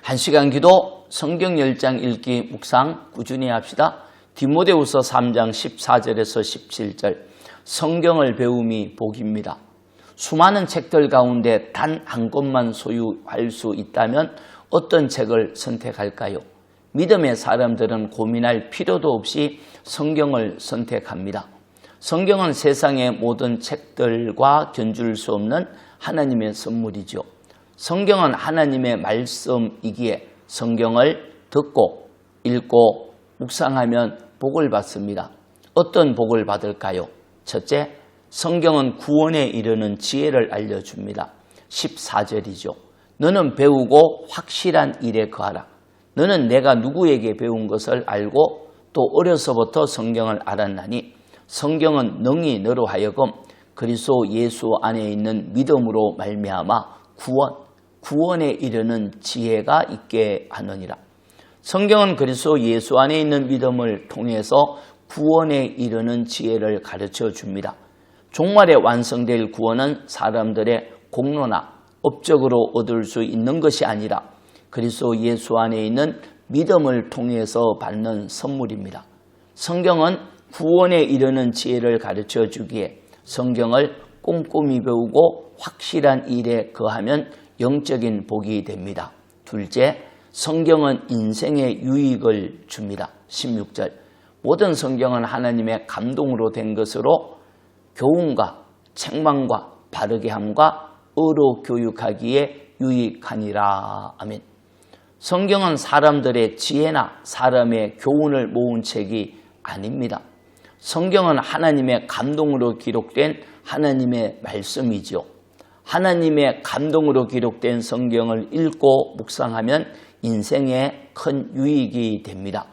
1시간 기도 성경 10장 읽기 묵상 꾸준히 합시다. 디모데후서 3장 14절에서 17절 성경을 배움이 복입니다. 수많은 책들 가운데 단 한 권만 소유할 수 있다면 어떤 책을 선택할까요? 믿음의 사람들은 고민할 필요도 없이 성경을 선택합니다. 성경은 세상의 모든 책들과 견줄 수 없는 하나님의 선물이죠. 성경은 하나님의 말씀이기에 성경을 듣고 읽고 묵상하면 복을 받습니다. 어떤 복을 받을까요? 첫째, 성경은 구원에 이르는 지혜를 알려줍니다. 14절이죠. 너는 배우고 확실한 일에 거하라. 너는 내가 누구에게 배운 것을 알고 또 어려서부터 성경을 알았나니 성경은 능히 너로 하여금 그리스도 예수 안에 있는 믿음으로 말미암아 구원에 이르는 지혜가 있게 하느니라. 성경은 그리스도 예수 안에 있는 믿음을 통해서 구원에 이르는 지혜를 가르쳐 줍니다. 종말에 완성될 구원은 사람들의 공로나 업적으로 얻을 수 있는 것이 아니라 그리스도 예수 안에 있는 믿음을 통해서 받는 선물입니다. 성경은 구원에 이르는 지혜를 가르쳐 주기에 성경을 꼼꼼히 배우고 확실한 일에 거하면 영적인 복이 됩니다. 둘째, 성경은 인생의 유익을 줍니다. 16절 모든 성경은 하나님의 감동으로 된 것으로 교훈과 책망과 바르게 함과 의로 교육하기에 유익하니라. 아멘. 성경은 사람들의 지혜나 사람의 교훈을 모은 책이 아닙니다. 성경은 하나님의 감동으로 기록된 하나님의 말씀이죠. 하나님의 감동으로 기록된 성경을 읽고 묵상하면 인생에 큰 유익이 됩니다.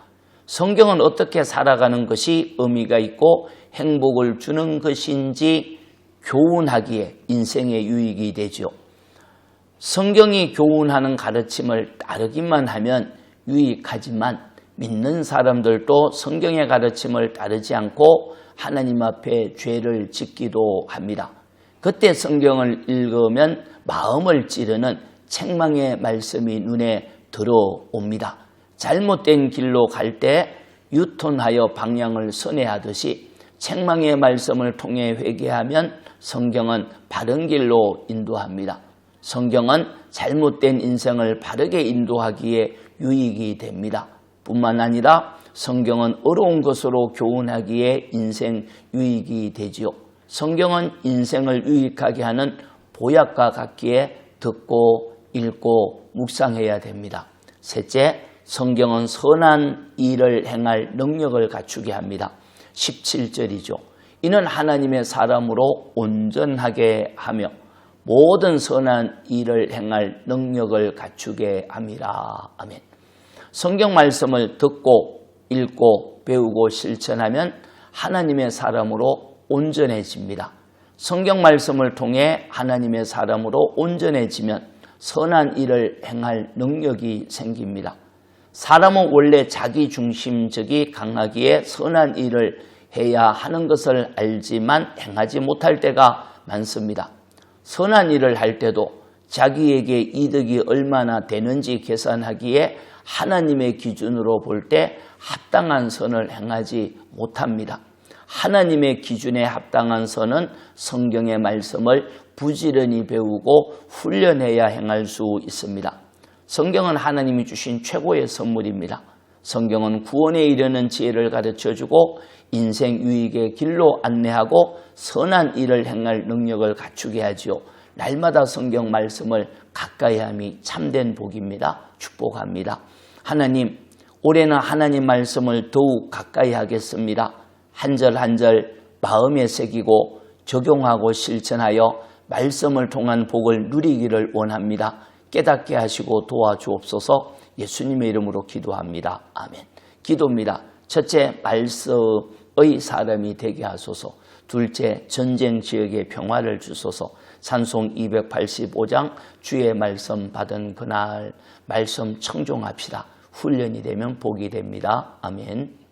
성경은 어떻게 살아가는 것이 의미가 있고 행복을 주는 것인지 교훈하기에 인생의 유익이 되죠. 성경이 교훈하는 가르침을 따르기만 하면 유익하지만 믿는 사람들도 성경의 가르침을 따르지 않고 하나님 앞에 죄를 짓기도 합니다. 그때 성경을 읽으면 마음을 찌르는 책망의 말씀이 눈에 들어옵니다. 잘못된 길로 갈 때 유턴하여 방향을 선회하듯이 책망의 말씀을 통해 회개하면 성경은 바른 길로 인도합니다. 성경은 잘못된 인생을 바르게 인도하기에 유익이 됩니다. 뿐만 아니라 성경은 어려운 것으로 교훈하기에 인생 유익이 되지요. 성경은 인생을 유익하게 하는 보약과 같기에 듣고 읽고 묵상해야 됩니다. 셋째, 성경은 선한 일을 행할 능력을 갖추게 합니다. 17절이죠. 이는 하나님의 사람으로 온전하게 하며 모든 선한 일을 행할 능력을 갖추게 함이라. 아멘. 성경 말씀을 듣고 읽고 배우고 실천하면 하나님의 사람으로 온전해집니다. 성경 말씀을 통해 하나님의 사람으로 온전해지면 선한 일을 행할 능력이 생깁니다. 사람은 원래 자기중심적이 강하기에 선한 일을 해야 하는 것을 알지만 행하지 못할 때가 많습니다. 선한 일을 할 때도 자기에게 이득이 얼마나 되는지 계산하기에 하나님의 기준으로 볼 때 합당한 선을 행하지 못합니다. 하나님의 기준에 합당한 선은 성경의 말씀을 부지런히 배우고 훈련해야 행할 수 있습니다. 성경은 하나님이 주신 최고의 선물입니다. 성경은 구원에 이르는 지혜를 가르쳐주고 인생 유익의 길로 안내하고 선한 일을 행할 능력을 갖추게 하지요. 날마다 성경 말씀을 가까이 함이 참된 복입니다. 축복합니다. 하나님, 올해는 하나님 말씀을 더욱 가까이 하겠습니다. 한 절 한 절 마음에 새기고 적용하고 실천하여 말씀을 통한 복을 누리기를 원합니다. 깨닫게 하시고 도와주옵소서. 예수님의 이름으로 기도합니다. 아멘. 기도입니다. 첫째, 말씀의 사람이 되게 하소서. 둘째, 전쟁 지역에 평화를 주소서. 찬송 285장 주의 말씀 받은 그날 말씀 청종합시다. 훈련이 되면 복이 됩니다. 아멘.